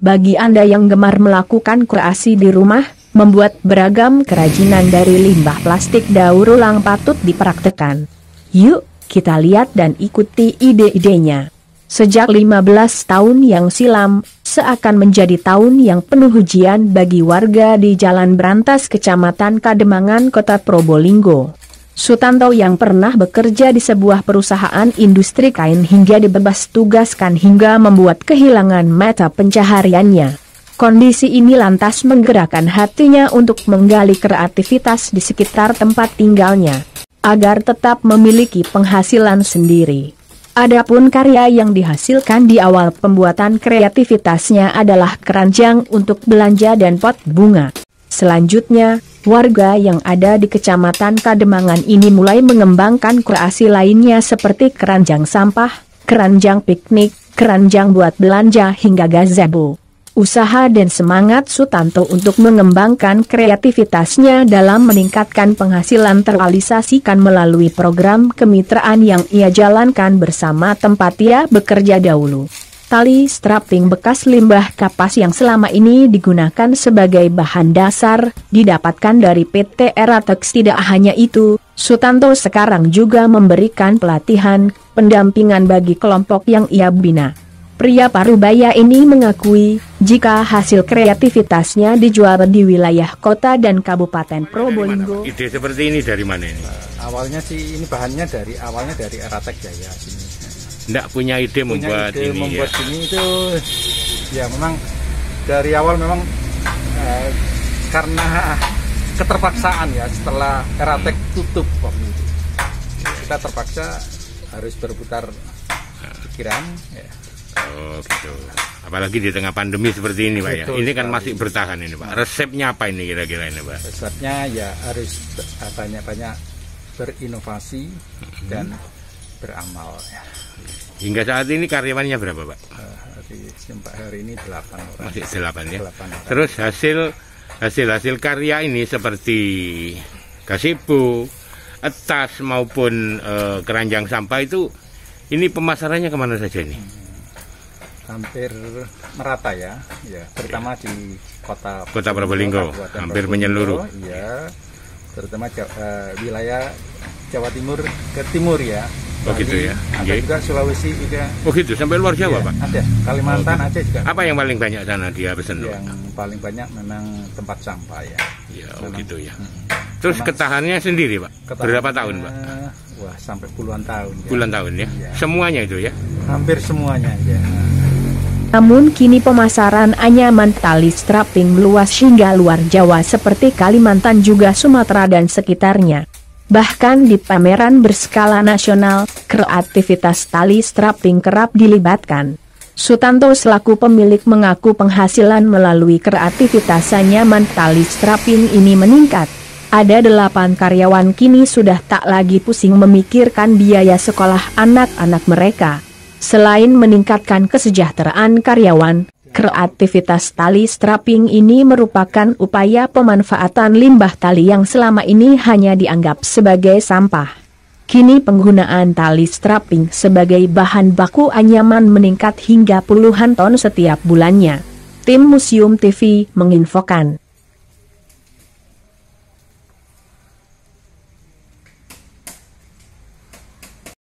Bagi Anda yang gemar melakukan kreasi di rumah, membuat beragam kerajinan dari limbah plastik daur ulang patut dipraktekkan. Yuk, kita lihat dan ikuti ide-idenya. Sejak 15 tahun yang silam, seakan menjadi tahun yang penuh ujian bagi warga di Jalan Brantas Kecamatan Kademangan Kota Probolinggo. Sutanto yang pernah bekerja di sebuah perusahaan industri kain hingga dibebas tugaskan hingga membuat kehilangan mata pencahariannya. Kondisi ini lantas menggerakkan hatinya untuk menggali kreativitas di sekitar tempat tinggalnya, agar tetap memiliki penghasilan sendiri. Adapun karya yang dihasilkan di awal pembuatan kreativitasnya adalah keranjang untuk belanja dan pot bunga. Selanjutnya, warga yang ada di Kecamatan Kademangan ini mulai mengembangkan kreasi lainnya seperti keranjang sampah, keranjang piknik, keranjang buat belanja hingga gazebo. Usaha dan semangat Sutanto untuk mengembangkan kreativitasnya dalam meningkatkan penghasilan terrealisasikan melalui program kemitraan yang ia jalankan bersama tempat ia bekerja dahulu. Tali strapping bekas limbah kapas yang selama ini digunakan sebagai bahan dasar, didapatkan dari PT Eratex. Tidak hanya itu, Sutanto sekarang juga memberikan pelatihan, pendampingan bagi kelompok yang ia bina. Pria Parubaya ini mengakui, jika hasil kreativitasnya dijual di wilayah kota dan Kabupaten Probolinggo. Ide seperti ini dari mana ini? Awalnya sih ini bahannya awalnya dari Eratex ya sini. Nggak punya ide membuat ini membuat ya? Ini itu ya memang dari awal memang karena keterpaksaan ya setelah Eratex tutup waktu itu. Kita terpaksa harus berputar pikiran ya. Oh gitu. Apalagi di tengah pandemi seperti ini Pak ya. Ini kan masih bertahan ini Pak. Resepnya apa ini kira-kira ini Pak? Resepnya ya harus banyak-banyak berinovasi dan beramal ya. Hingga saat ini karyawannya berapa Pak? Sampai hari ini 8 orang. Masih 8 ya. 8 orang. Terus hasil karya ini seperti gazebo, tas maupun keranjang sampah itu, ini pemasarannya kemana saja ini? Hampir merata ya. Terutama di kota Probolinggo, hampir menyeluruh. Iya, terutama wilayah Jawa Timur ke timur ya. Oh gitu ya. Ada juga Sulawesi juga. Oh gitu, sampai luar Jawa iya, Pak? Ada, Kalimantan gitu. Aceh juga. Apa yang paling banyak sana dia pesan? Yang paling banyak memang tempat sampah ya. Ya, oh gitu ya. Terus ketahannya sendiri Pak? Berapa tahun Pak? Wah, sampai puluhan tahun. Puluhan tahun ya? Semuanya itu ya? Hampir semuanya ya. Namun kini pemasaran anyaman tali strapping meluas hingga luar Jawa seperti Kalimantan juga Sumatera dan sekitarnya. Bahkan di pameran berskala nasional, kreativitas tali strapping kerap dilibatkan. Sutanto selaku pemilik mengaku penghasilan melalui kreativitas anyaman tali strapping ini meningkat. Ada 8 karyawan kini sudah tak lagi pusing memikirkan biaya sekolah anak-anak mereka. Selain meningkatkan kesejahteraan karyawan, kreativitas tali strapping ini merupakan upaya pemanfaatan limbah tali yang selama ini hanya dianggap sebagai sampah. Kini penggunaan tali strapping sebagai bahan baku anyaman meningkat hingga puluhan ton setiap bulannya. Tim Museum TV menginfokan.